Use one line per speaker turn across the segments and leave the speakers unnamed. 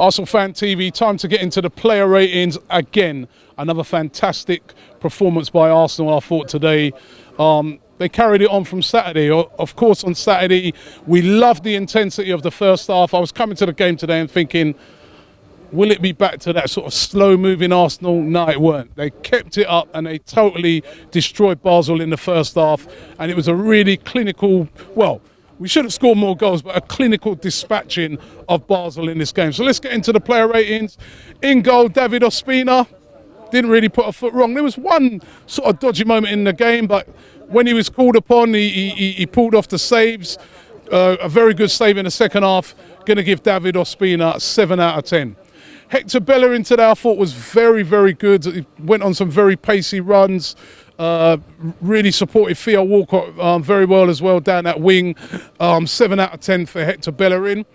ArsenalFanTV, time to get into the player ratings again. Another fantastic performance by Arsenal, I thought, today. They carried it on from Saturday. Of course, on Saturday, we loved the intensity of the first half. I was coming to the game today and thinking, will it be back to that sort of slow-moving Arsenal? No, it weren't. They kept it up and they totally destroyed Basel in the first half. And it was a really clinical, well, we should have scored more goals, but a clinical dispatching of Basel in this game. So let's get into the player ratings. In goal, David Ospina. Didn't really put a foot wrong. There was one sort of dodgy moment in the game, but when he was called upon, he pulled off the saves. A very good save in the second half. Going to give David Ospina 7 out of 10. Hector Bellerin today, I thought, was very, very good. He went on some very pacey runs. Really supported Theo Walcott very well as well down that wing. 7 out of 10 for Hector Bellerin.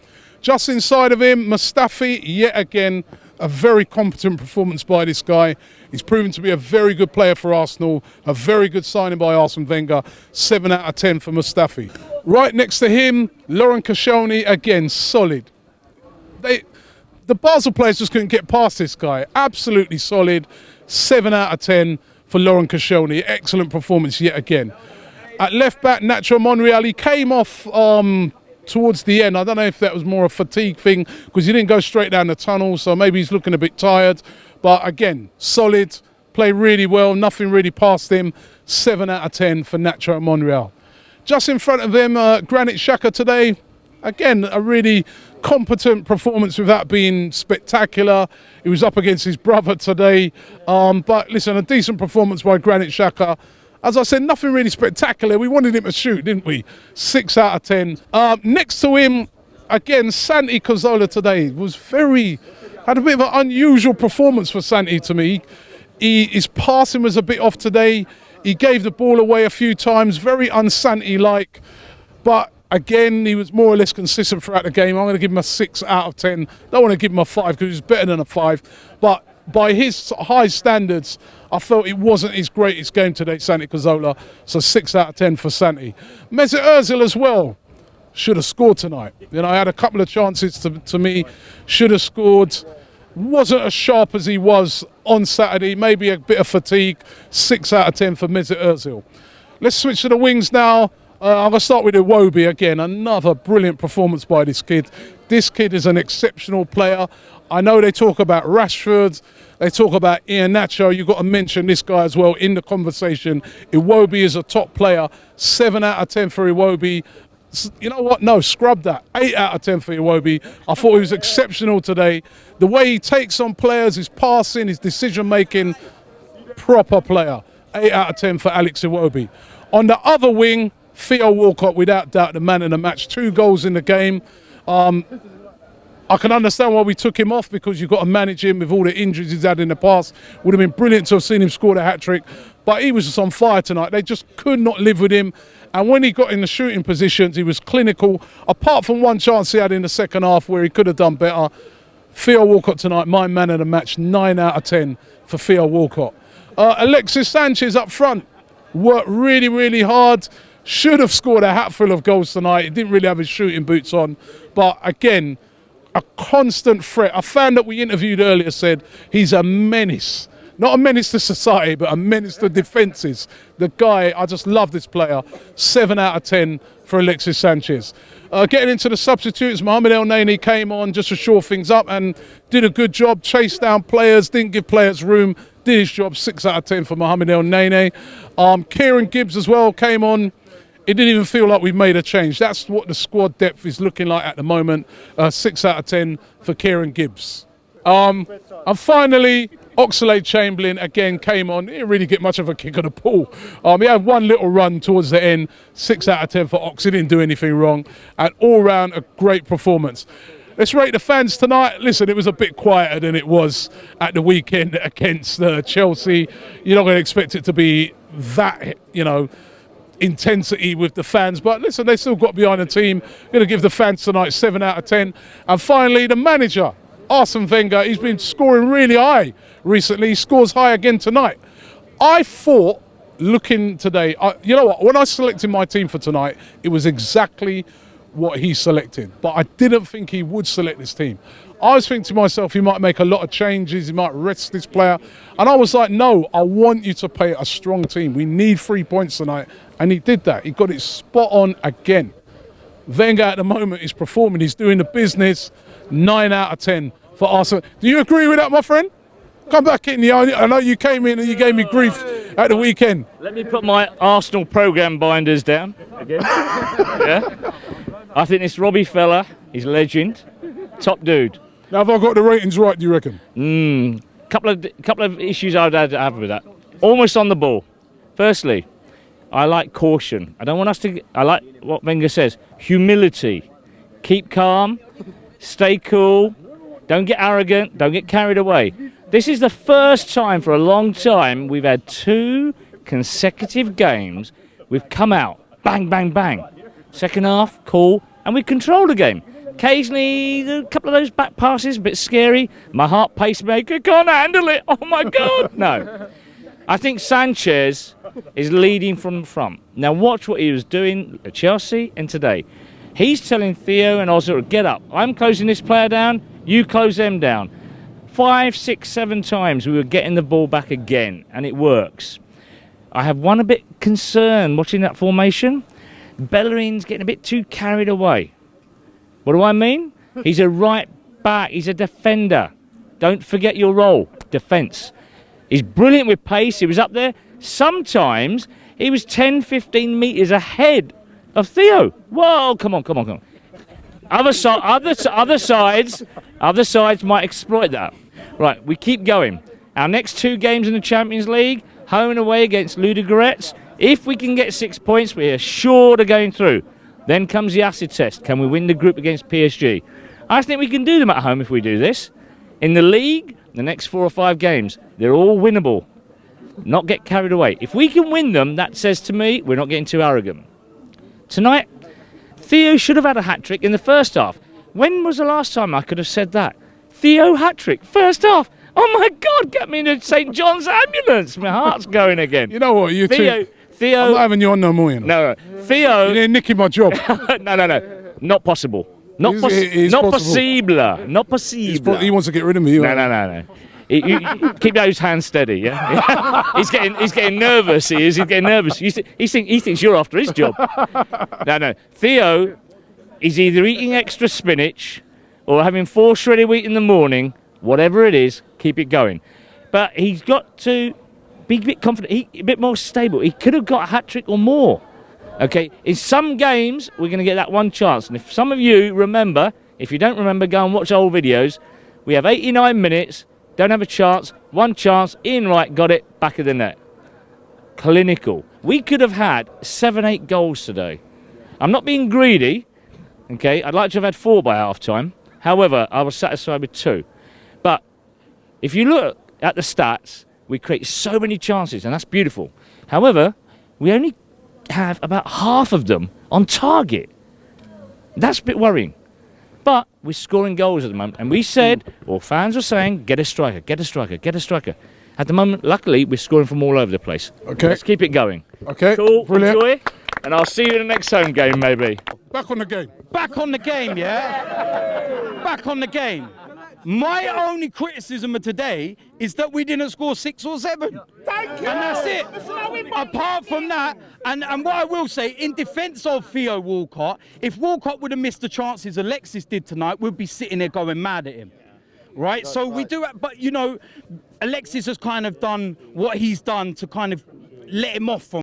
Just inside of him, Mustafi, yet again, a very competent performance by this guy. He's proven to be a very good player for Arsenal, a very good signing by Arsene Wenger. 7 out of 10 for Mustafi. Right next to him, Laurent Koscielny, again, solid. The Basel players just couldn't get past this guy. Absolutely solid. 7 out of 10 for Laurent Koscielny. Excellent performance yet again. At left back, Nacho Monreal, he came off towards the end. I don't know if that was more a fatigue thing because he didn't go straight down the tunnel, so maybe he's looking a bit tired. But again, solid, played really well, nothing really past him. 7 out of 10 for Nacho Monreal. Just in front of him, Granit Xhaka today. Again, a really competent performance without being spectacular. He was up against his brother today. But listen, a decent performance by Granit Xhaka. As I said, nothing really spectacular. We wanted him to shoot, didn't we? 6 out of 10. Next to him, again, Santi Cazorla today had a bit of an unusual performance for Santi to me. His passing was a bit off today. He gave the ball away a few times, very un-Santi-like. But again, he was more or less consistent throughout the game. I'm going to give him a 6 out of 10. Don't want to give him a 5 because he's better than a 5. But by his high standards, I felt it wasn't his greatest game today, Santi Cazorla. So 6 out of 10 for Santi. Mesut Ozil as well. Should have scored tonight. You know, I had a couple of chances to me. Should have scored. Wasn't as sharp as he was on Saturday. Maybe a bit of fatigue. 6 out of 10 for Mesut Ozil. Let's switch to the wings now. I'm going to start with Iwobi again. Another brilliant performance by this kid. This kid is an exceptional player. I know they talk about Rashford. They talk about Iheanacho. You've got to mention this guy as well in the conversation. Iwobi is a top player. 7 out of 10 for Iwobi. You know what? No, scrub that. 8 out of 10 for Iwobi. I thought he was exceptional today. The way he takes on players, his passing, his decision-making, proper player. 8 out of 10 for Alex Iwobi. On the other wing, Theo Walcott, without doubt, the man in the match. 2 goals in the game. I can understand why we took him off because you've got to manage him with all the injuries he's had in the past. Would have been brilliant to have seen him score the hat-trick. But he was just on fire tonight. They just could not live with him. And when he got in the shooting positions, he was clinical. Apart from one chance he had in the second half where he could have done better. Theo Walcott tonight, my man of the match. 9 out of 10 for Theo Walcott. Alexis Sanchez up front. Worked really, really hard. Should have scored a hatful of goals tonight. He didn't really have his shooting boots on. But again, a constant threat. A fan that we interviewed earlier said he's a menace. Not a menace to society, but a menace to defences. The guy, I just love this player. 7 out of 10 for Alexis Sanchez. Getting into the substitutes, Mohamed El Neni came on just to shore things up and did a good job. Chased down players, didn't give players room. Did his job. 6 out of 10 for Mohamed El Neni. Kieran Gibbs as well came on. It didn't even feel like we've made a change. That's what the squad depth is looking like at the moment. 6 out of 10 for Kieran Gibbs. And finally, Oxlade-Chamberlain again came on. He didn't really get much of a kick of the ball. He had one little run towards the end. 6 out of 10 for Ox. He didn't do anything wrong. And all round, a great performance. Let's rate the fans tonight. Listen, it was a bit quieter than it was at the weekend against Chelsea. You're not going to expect it to be that, intensity with the fans, but listen, they still got behind the team. Going to give the fans tonight 7 out of 10. And finally, the manager, Arsene Wenger. He's been scoring really high recently. He scores high again tonight. I thought, looking today, you know what? When I selected my team for tonight, it was exactly what he selected, but I didn't think he would select this team. I was thinking to myself, he might make a lot of changes, he might rest this player. And I was like, no, I want you to play a strong team. We need 3 points tonight. And he did that. He got it spot on again. Wenger at the moment is performing. He's doing the business. 9 out of 10 for Arsenal. Do you agree with that, my friend? Come back in. I know you came in and you gave me grief at the weekend.
Let me put my Arsenal programme binders down again. Yeah. I think this Robbie fella, he's a legend. Top dude.
Now, have I got the ratings right, do you reckon?
Couple of issues I'd have with that. Almost on the ball. Firstly, I like caution. I don't want us to... I like what Wenger says. Humility. Keep calm. Stay cool. Don't get arrogant. Don't get carried away. This is the first time for a long time we've had 2 consecutive games. We've come out. Bang, bang, bang. Second half, cool. And we control the game. Occasionally, a couple of those back passes, a bit scary. My heart pacemaker can't handle it. Oh, my God. No. I think Sanchez is leading from the front. Now, watch what he was doing at Chelsea and today. He's telling Theo and Ozil, get up. I'm closing this player down. You close them down. 5, 6, 7 times we were getting the ball back again, and it works. I have one a bit concerned watching that formation. Bellerin's getting a bit too carried away. What do I mean? He's a right back. He's a defender. Don't forget your role. Defence. He's brilliant with pace. He was up there. Sometimes he was 10, 15 metres ahead of Theo. Whoa, come on. Other sides might exploit that. Right, we keep going. Our next 2 games in the Champions League, home and away against Ludogorets. If we can get 6 points, we are sure to going through. Then comes the acid test. Can we win the group against PSG? I think we can do them at home if we do this. In the league, the next 4 or 5 games, they're all winnable. Not get carried away. If we can win them, that says to me, we're not getting too arrogant. Tonight, Theo should have had a hat-trick in the first half. When was the last time I could have said that? Theo hat-trick, first half. Oh my God, get me into St. John's ambulance. My heart's going again.
You know what, Theo, I'm not having you on no more, you know.
No. Theo...
You're nicking my job.
No. Not possible. Not possible. Not possible.
He wants to get rid of me.
No. You keep those hands steady, yeah? He's getting nervous, he is. He's getting nervous. He thinks you're after his job. No. Theo is either eating extra spinach or having 4 shredded wheat in the morning. Whatever it is, keep it going. But he's got to... be a bit confident, a bit more stable. He could have got a hat-trick or more. Okay, in some games, we're going to get that one chance. And if some of you remember, if you don't remember, go and watch old videos. We have 89 minutes, don't have a chance, one chance, in right, got it, back of the net. Clinical. We could have had 7, 8 goals today. I'm not being greedy, okay? I'd like to have had 4 by half-time. However, I was satisfied with 2. But if you look at the stats, we create so many chances, and that's beautiful. However, we only have about half of them on target. That's a bit worrying. But we're scoring goals at the moment. And we said, or fans were saying, get a striker, get a striker, get a striker. At the moment, luckily, we're scoring from all over the place. Okay. Let's keep it going.
Okay,
cool,
brilliant.
Enjoy, and I'll see you in the next home game, maybe.
Back on the game.
Back on the game, yeah? Back on the game. My only criticism of today is that we didn't score 6 or 7.
Thank you.
And that's it. Apart from that, and what I will say, in defence of Theo Walcott, if Walcott would have missed the chances Alexis did tonight, we'd be sitting there going mad at him. Right? That's so right. We do, but you know, Alexis has kind of done what he's done to kind of let him off from